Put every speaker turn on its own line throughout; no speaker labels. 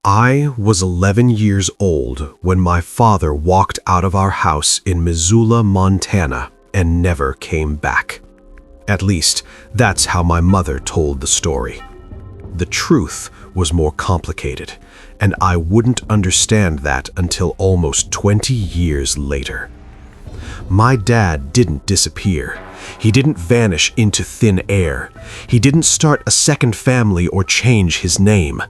I was 11 years old when my father walked out of our house in Missoula, Montana, and never came back. At least, that's how my mother told the story. The truth was more complicated, and I wouldn't understand that until almost 20 years later. My dad didn't disappear. He didn't vanish into thin air. He didn't start a second family or change his name.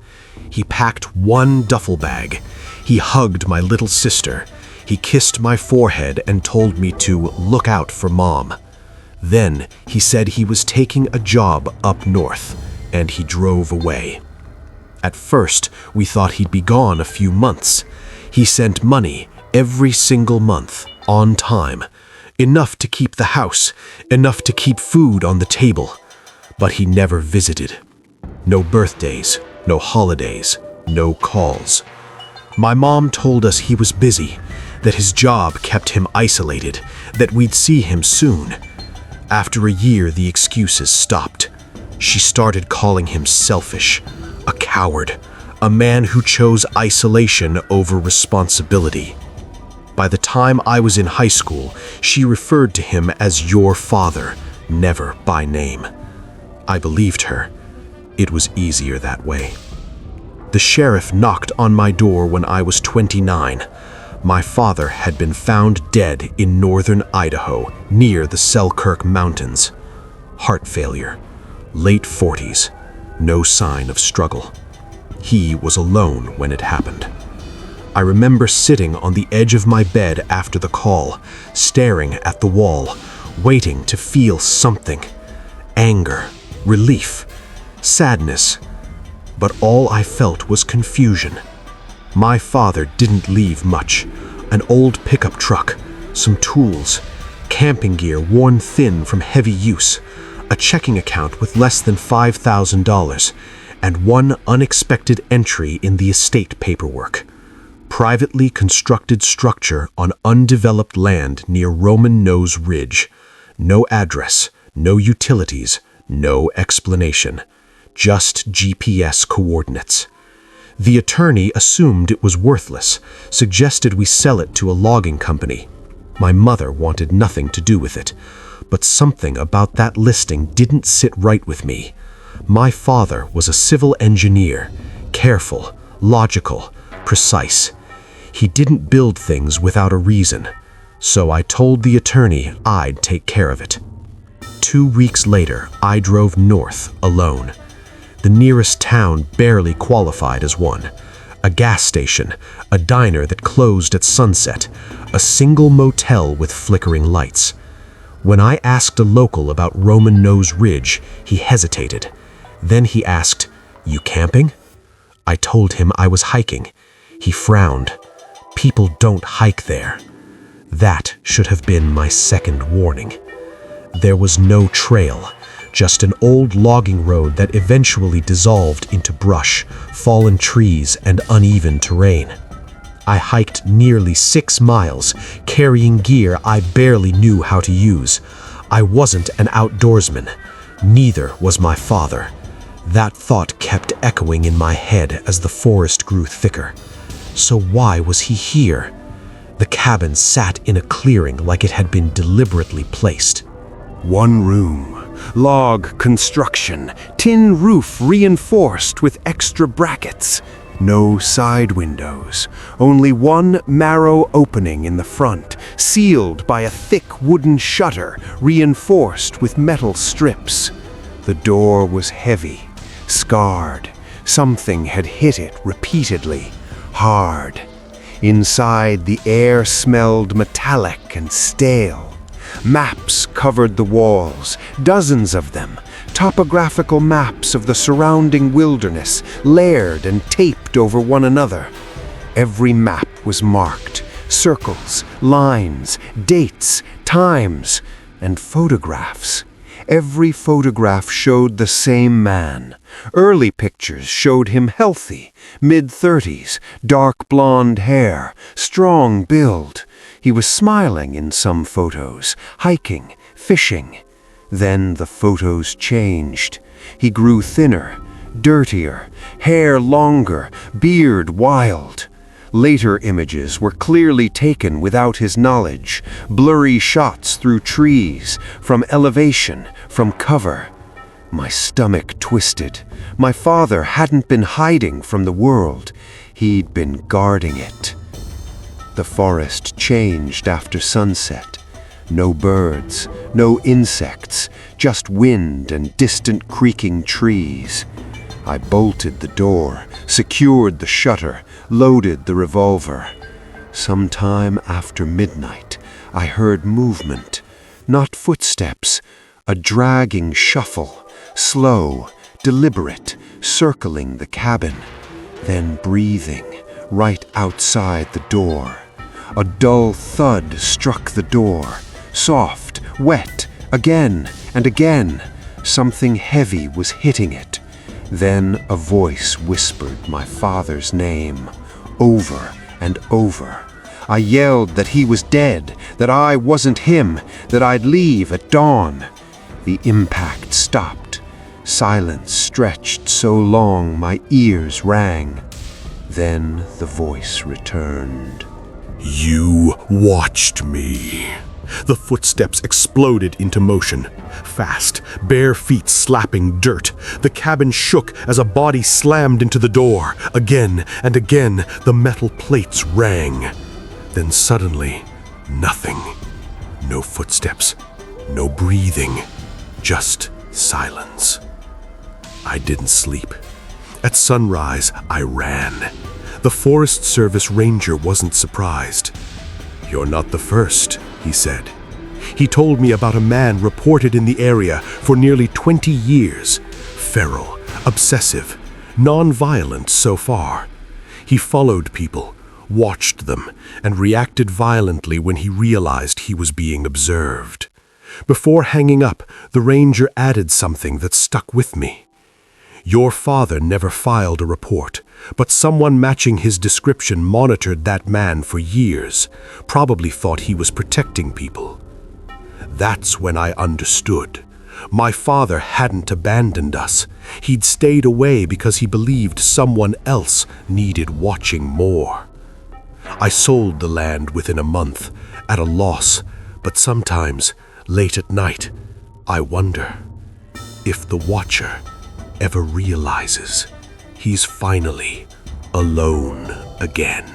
He packed one duffel bag. He hugged my little sister. He kissed my forehead and told me to look out for Mom. Then he said he was taking a job up north, and he drove away. At first, we thought he'd be gone a few months. He sent money every single month, on time. Enough to keep the house, enough to keep food on the table. But he never visited. No birthdays, no holidays, no calls. My mom told us he was busy, that his job kept him isolated, that we'd see him soon. After a year, the excuses stopped. She started calling him selfish, a coward, a man who chose isolation over responsibility. By the time I was in high school, she referred to him as your father, never by name. I believed her. It was easier that way. The sheriff knocked on my door when I was 29. My father had been found dead in northern Idaho, near the Selkirk Mountains. Heart failure, late 40s, no sign of struggle. He was alone when it happened. I remember sitting on the edge of my bed after the call, staring at the wall, waiting to feel something. Anger, relief, sadness. But all I felt was confusion. My father didn't leave much. An old pickup truck, some tools, camping gear worn thin from heavy use, a checking account with less than $5,000, and one unexpected entry in the estate paperwork. Privately constructed structure on undeveloped land near Roman Nose Ridge. No address, no utilities, no explanation. Just GPS coordinates. The attorney assumed it was worthless, suggested we sell it to a logging company. My mother wanted nothing to do with it, but something about that listing didn't sit right with me. My father was a civil engineer, careful, logical, precise. He didn't build things without a reason, so I told the attorney I'd take care of it. 2 weeks later, I drove north alone. The nearest town barely qualified as one. A gas station, a diner that closed at sunset, a single motel with flickering lights. When I asked a local about Roman Nose Ridge, he hesitated. Then he asked, "You camping?" I told him I was hiking. He frowned. People don't hike there. That should have been my second warning. There was no trail, just an old logging road that eventually dissolved into brush, fallen trees, and uneven terrain. I hiked nearly 6 miles, carrying gear I barely knew how to use. I wasn't an outdoorsman. Neither was my father. That thought kept echoing in my head as the forest grew thicker. So why was he here? The cabin sat in a clearing like it had been deliberately placed.
One room. Log construction, tin roof reinforced with extra brackets. No side windows, only one narrow opening in the front, sealed by a thick wooden shutter reinforced with metal strips. The door was heavy, scarred. Something had hit it repeatedly, hard. Inside, the air smelled metallic and stale. Maps covered the walls, dozens of them, topographical maps of the surrounding wilderness, layered and taped over one another. Every map was marked, circles, lines, dates, times, and photographs. Every photograph showed the same man. Early pictures showed him healthy, mid-30s, dark blonde hair, strong build. He was smiling in some photos, hiking, fishing. Then the photos changed. He grew thinner, dirtier, hair longer, beard wild. Later images were clearly taken without his knowledge, blurry shots through trees, from elevation, from cover. My stomach twisted. My father hadn't been hiding from the world. He'd been guarding it. The forest changed after sunset. No birds, no insects, just wind and distant creaking trees. I bolted the door, secured the shutter, loaded the revolver. Sometime after midnight, I heard movement, not footsteps, a dragging shuffle, slow, deliberate, circling the cabin, then breathing right outside the door. A dull thud struck the door, soft, wet, again and again. Something heavy was hitting it. Then a voice whispered my father's name, over and over. I yelled that he was dead, that I wasn't him, that I'd leave at dawn. The impact stopped. Silence stretched so long my ears rang. Then the voice returned.
You watched me. The footsteps exploded into motion. Fast, bare feet slapping dirt. The cabin shook as a body slammed into the door. Again and again, the metal plates rang. Then suddenly, nothing. No footsteps, no breathing, just silence. I didn't sleep. At sunrise, I ran. The Forest Service ranger wasn't surprised. "You're not the first," he said. He told me about a man reported in the area for nearly 20 years. Feral, obsessive, non-violent so far. He followed people, watched them, and reacted violently when he realized he was being observed. Before hanging up, the ranger added something that stuck with me. "Your father never filed a report, but someone matching his description monitored that man for years, probably thought he was protecting people." That's when I understood. My father hadn't abandoned us. He'd stayed away because he believed someone else needed watching more. I sold the land within a month, at a loss, but sometimes, late at night, I wonder if the Watcher ever realizes he's finally alone again.